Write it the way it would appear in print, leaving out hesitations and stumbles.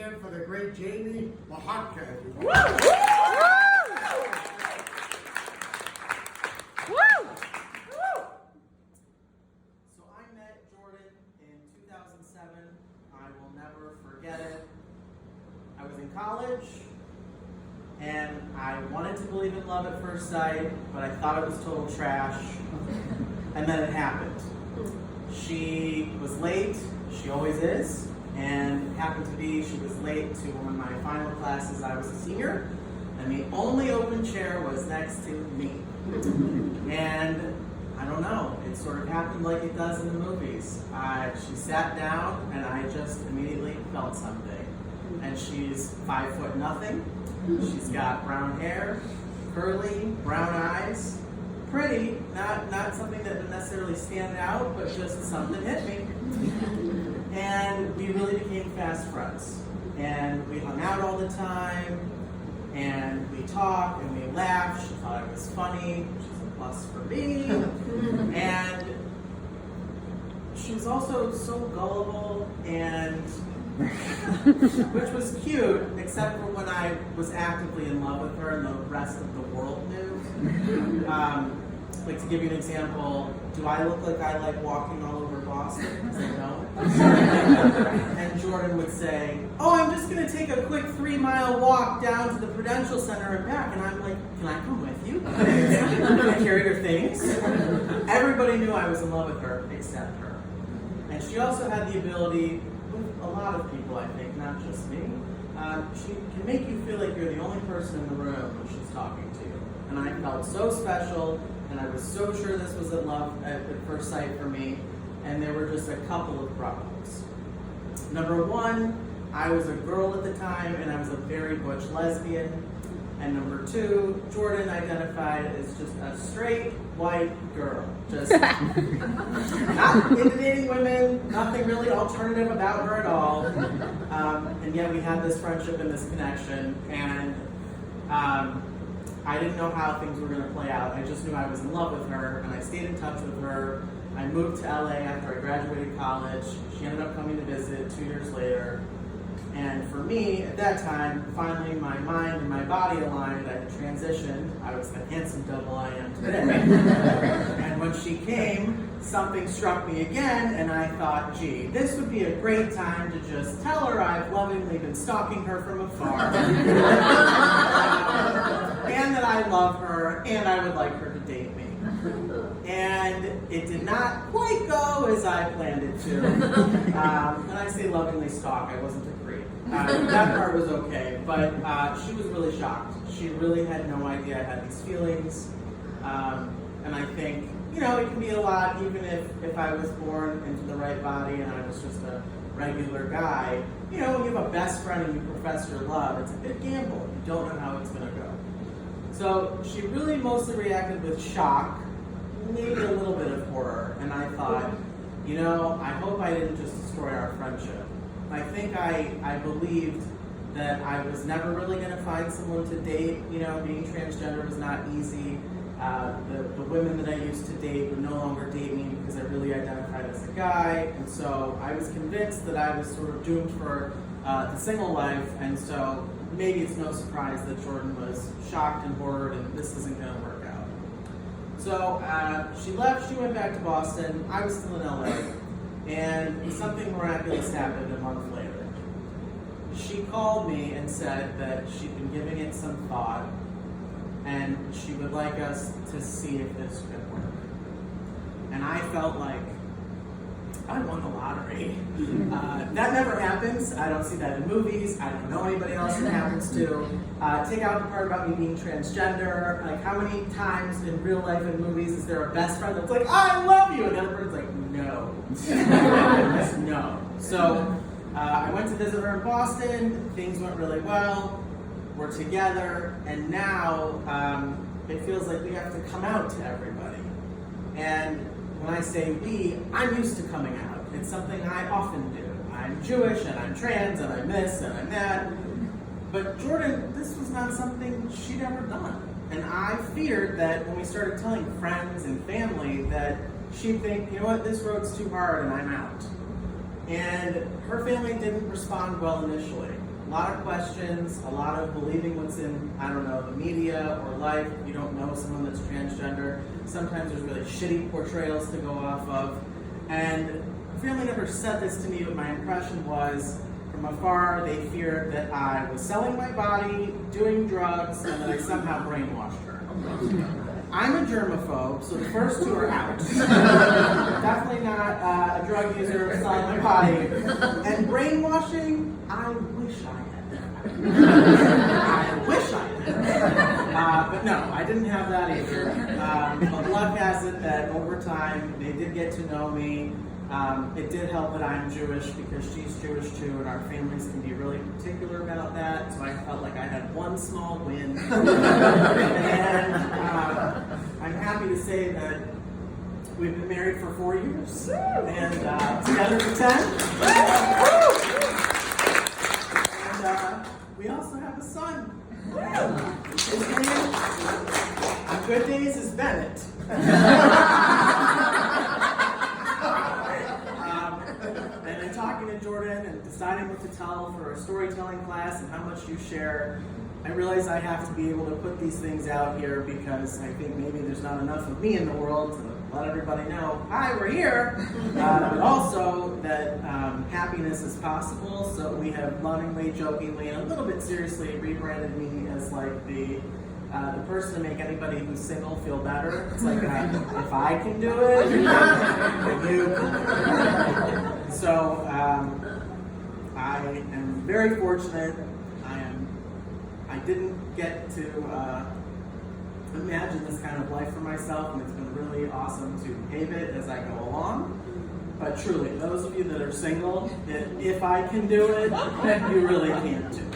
hand for the great Jamie Mahatka. So I met Jordan in 2007. I will never forget it. I was in college, and I wanted to believe in love at first sight, but I thought it was total trash. And then it happened. She was late, she always is, and it happened to be she was late to one of my final classes. I was a senior, and the only open chair was next to me. And I don't know, it sort of happened like it does in the movies. She sat down, and I just immediately felt something. And she's 5'0". She's got brown hair, curly, brown eyes, pretty, not something that would necessarily stand out, but just something hit me. And we really became fast friends. And we hung out all the time, and we talked, and we laughed. She thought I was funny, which is a plus for me. And she was also so gullible, and which was cute, except for when I was actively in love with her and the rest of the world knew. Like, to give you an example, do I look like I like walking all over Boston? Because I don't. And Jordan would say, oh, I'm just going to take a quick 3-mile walk down to the Prudential Center and back. And I'm like, can I come with you? Can I carry your things? Everybody knew I was in love with her, except her. And she also had the ability, with a lot of people, I think, not just me, she can make you feel like you're the only person in the room when she's talking to you. And I felt so special, and I was so sure this was love at first sight for me, and there were just a couple of problems. Number one, I was a girl at the time, and I was a very butch lesbian. And number two, Jordan identified as just a straight, white girl. Just not into dating women, nothing really alternative about her at all. And yet we had this friendship and this connection, and I didn't know how things were going to play out. I just knew I was in love with her, and I stayed in touch with her. I moved to LA after I graduated college. She ended up coming to visit 2 years later. And for me, at that time, finally my mind and my body aligned. I had transitioned. I was the handsome devil I am today. And when she came, something struck me again, and I thought, gee, this would be a great time to just tell her I've lovingly been stalking her from afar. And that I love her, and I would like her to date me. And it did not quite go as I planned it to. And I say lovingly stalk, I wasn't a creep. That part was okay, but she was really shocked. She really had no idea I had these feelings. And I think, you know, it can be a lot, even if I was born into the right body and I was just a regular guy. You know, when you have a best friend and you profess your love, it's a big gamble. You don't know how it's going to go. So she really mostly reacted with shock, maybe a little bit of horror, and I thought, you know, I hope I didn't just destroy our friendship. I think I believed that I was never really going to find someone to date. You know, being transgender was not easy. The women that I used to date would no longer date me because I really identified as a guy, and so I was convinced that I was sort of doomed for the single life, and so maybe it's no surprise that Jordan was shocked and horrored and this isn't going to work out. So she left, she went back to Boston, I was still in LA, and something miraculous happened a month later. She called me and said that she'd been giving it some thought, and she would like us to see if this could work. And I felt like I won the lottery. That never happens. I don't see that in movies. I don't know anybody else that happens to. Take out the part about me being transgender. Like, how many times in real life in movies is there a best friend that's like, I love you, and the other person's like, no. No. So I went to visit her in Boston. Things went really well. We're together, and now it feels like we have to come out to everybody. And when I say we, I'm used to coming out. It's something I often do. I'm Jewish, and I'm trans, and I'm this, and I'm that. But Jordan, this was not something she'd ever done. And I feared that when we started telling friends and family that she'd think, you know what, this road's too hard and I'm out. And her family didn't respond well initially. A lot of questions, a lot of believing what's in, I don't know, the media or life. If you don't know someone that's transgender, sometimes there's really shitty portrayals to go off of. And my family never said this to me, but my impression was, from afar, they feared that I was selling my body, doing drugs, and that I somehow brainwashed her. I'm a germaphobe, so the first two are out. Definitely not a drug user selling my body. And brainwashing, I wish I had. I wish I had. But no, I didn't have that either. But luck has it that over time, they did get to know me. It did help that I'm Jewish because she's Jewish too, and our families can be really particular about that. So I felt like I had one small win. And I'm happy to say that we've been married for 4 years and together for 10. And we also have a son. His name, on good days, is Bennett. And in talking to Jordan and deciding what to tell for a storytelling class and how much you share, I realize I have to be able to put these things out here because I think maybe there's not enough of me in the world to let everybody know, hi, we're here, but also that happiness is possible. So we have lovingly, jokingly, and a little bit seriously rebranded me as like the person to make anybody who's single feel better. It's like, if I can do it, then you can. So I am very fortunate. I didn't get to imagine this kind of life for myself, and it's been really awesome to pave it as I go along. But truly, those of you that are single, if I can do it, you really can too.